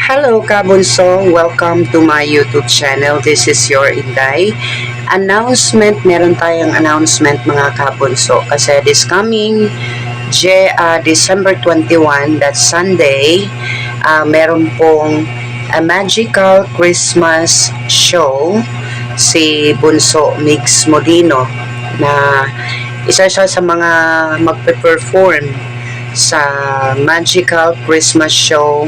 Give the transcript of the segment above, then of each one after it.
Hello Kabunso, welcome to my YouTube channel. This is your Inday. Announcement, meron tayong announcement mga Kabunso kasi this coming December 21, that's Sunday, meron pong a magical Christmas show si Bunso Mix Molino na isa siya sa mga magpe-perform sa magical Christmas show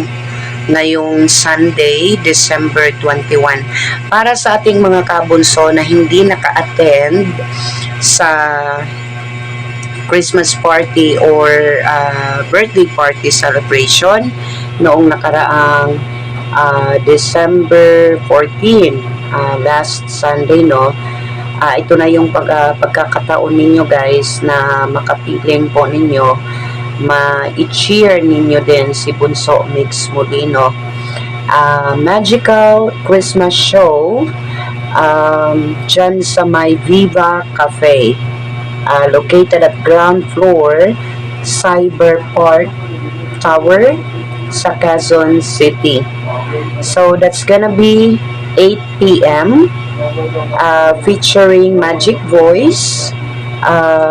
ngayong Sunday, December 21. Para sa ating mga kabunso na hindi naka-attend sa Christmas party or birthday party celebration noong nakaraang December 14, last Sunday, no? Ito na yung pagkakataon ninyo guys na makapiling po ninyo ma-cheer ninyo din si Bunso Mix Molino. Magical Christmas show dyan sa may Viva Cafe, located at ground floor Cyber Park Tower sa Quezon City. So that's gonna be 8 p.m. Featuring Magic Voice,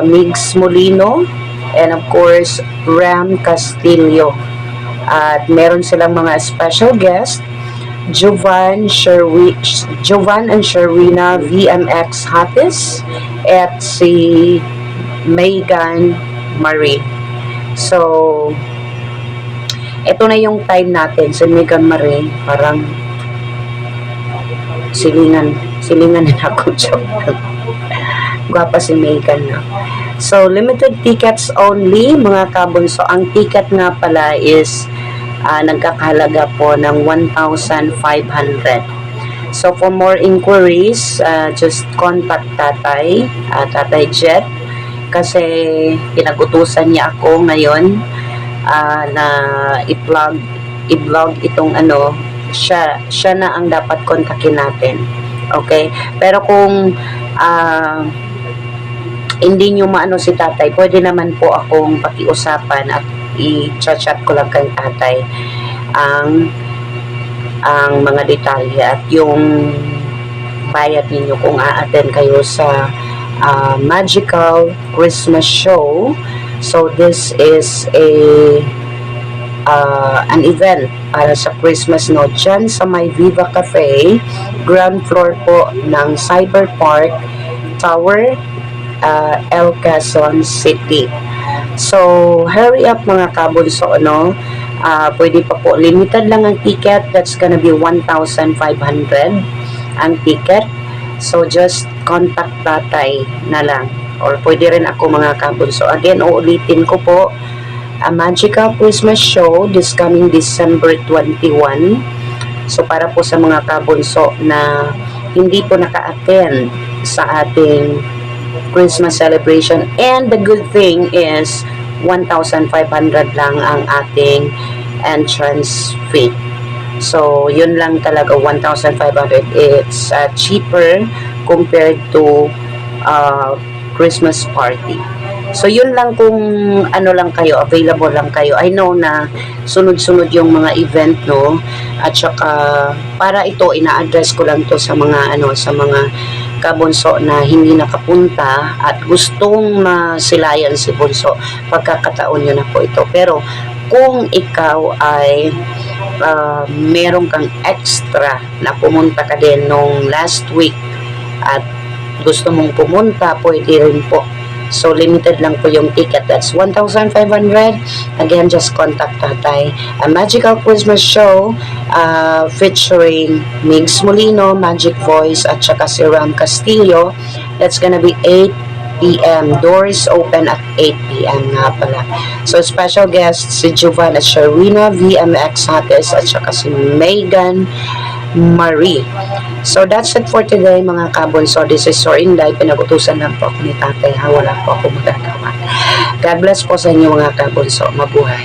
Mix Molino, and of course Ram Castillo. At meron silang mga special guest, Jovan and Sherwina VMX Hatis at si Megan Marie. So ito na yung time natin. Si Megan Marie parang silingan na ako. Gwapa si Megan na. So, limited tickets only, mga kabunso. Ang ticket nga pala is nagkakahalaga po ng 1,500. So, for more inquiries, just contact Tatay, Tatay Jet, kasi pinagutusan niya ako ngayon na i-vlog itong siya na ang dapat kontakin natin. Okay? Pero kung hindi nyo maano si Tatay, pwede naman po akong pakiusapan at i-chat ko lang kay Tatay ang mga detalye at yung bayad ninyo kung a-attend kayo sa magical Christmas show. So this is an event para sa Christmas, no, dyan sa may Viva Cafe, ground floor po ng Cyber Park Tower, El Quezon City. So hurry up mga kabunso, no? Pwede pa po, limited lang ang ticket. That's gonna be 1,500 ang ticket. So just contact Tatay na lang, or pwede rin ako mga kabunso. Again, uulitin ko po, a magical Christmas show this coming December 21. So para po sa mga kabunso na hindi po naka-attend sa ating Christmas celebration, and the good thing is 1,500 lang ang ating entrance fee. So yun lang talaga, 1,500. It's cheaper compared to Christmas party. So yun lang, kung lang kayo, available lang kayo. I know na sunod-sunod yung mga event, no? At saka para ito ina-address ko lang to sa mga sa mga kabunso na hindi nakapunta at gustong masilayan si Bunso. Pagkakataon nyo na po ito. Pero kung ikaw ay meron kang extra na pumunta ka din nung last week at gusto mong pumunta, pwede rin po. So limited lang po yung ticket. That's 1,500. Again, just contact Tatay. A magical Christmas show featuring Mix Molino, Magic Voice, at saka si Ram Castillo. That's gonna be 8 p.m. Doors open at 8 p.m. nga pala. So special guests si Jovan at Sherwina VMX Hatis at saka si Megan Marie. So that's it for today mga kabunso. This is your Inday. Pinagutusan lang po ako ni Tatay, wala po ako magagawa. God bless po sa inyo mga kabunso. Mabuhay.